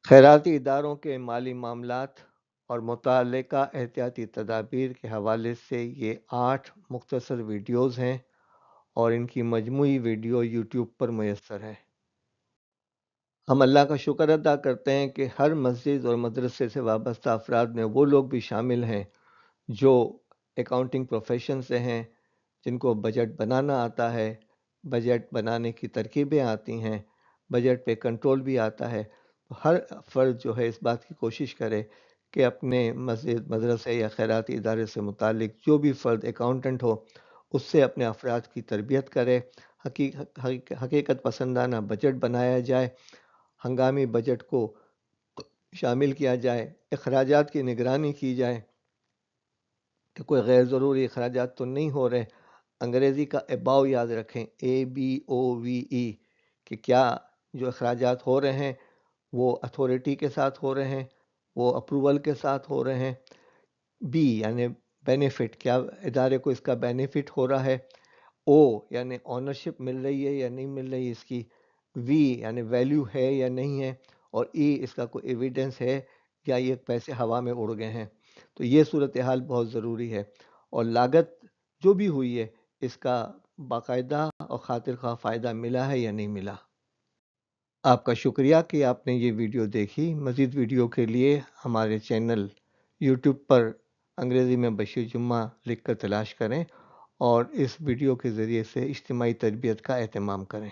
خیراتی اداروں کے مالی معاملات اور متعلقہ احتیاطی تدابیر کے حوالے سے یہ 8 مختصر ویڈیوز ہیں اور ان کی مجموعی ویڈیو یوٹیوب پر میسر ہے۔ ہم اللہ کا شکر ادا کرتے ہیں کہ ہر مسجد اور مدرسے سے وابستہ افراد میں وہ لوگ بھی شامل ہیں جو اکاؤنٹنگ پروفیشن سے ہیں، جن کو بجٹ بنانا آتا ہے، بجٹ بنانے کی ترکیبیں آتی ہیں، بجٹ پہ کنٹرول بھی آتا ہے۔ ہر فرد جو ہے اس بات کی کوشش کرے کہ اپنے مسجد، مدرسے یا خیراتی ادارے سے متعلق جو بھی فرد اکاؤنٹنٹ ہو اس سے اپنے افراد کی تربیت کرے، حقیقت پسندانہ بجٹ بنایا جائے، ہنگامی بجٹ کو شامل کیا جائے، اخراجات کی نگرانی کی جائے کہ کوئی غیر ضروری اخراجات تو نہیں ہو رہے۔ انگریزی کا اباؤ یاد رکھیں، ABOVE، کہ کیا جو اخراجات ہو رہے ہیں وہ اتھارٹی کے ساتھ ہو رہے ہیں، وہ اپروول کے ساتھ ہو رہے ہیں۔ بی یعنی بینیفٹ، کیا ادارے کو اس کا بینیفٹ ہو رہا ہے۔ او یعنی اونرشپ مل رہی ہے یا نہیں مل رہی اس کی۔ وی یعنی ویلیو ہے یا نہیں ہے، اور ای اس کا کوئی ایویڈنس ہے یا یہ پیسے ہوا میں اڑ گئے ہیں۔ تو یہ صورتحال بہت ضروری ہے، اور لاگت جو بھی ہوئی ہے اس کا باقاعدہ اور خاطر خواہ فائدہ ملا ہے یا نہیں ملا۔ آپ کا شکریہ کہ آپ نے یہ ویڈیو دیکھی۔ مزید ویڈیو کے لیے ہمارے چینل یوٹیوب پر انگریزی میں بشیر جمعہ لکھ کر تلاش کریں اور اس ویڈیو کے ذریعے سے اجتماعی تربیت کا اہتمام کریں۔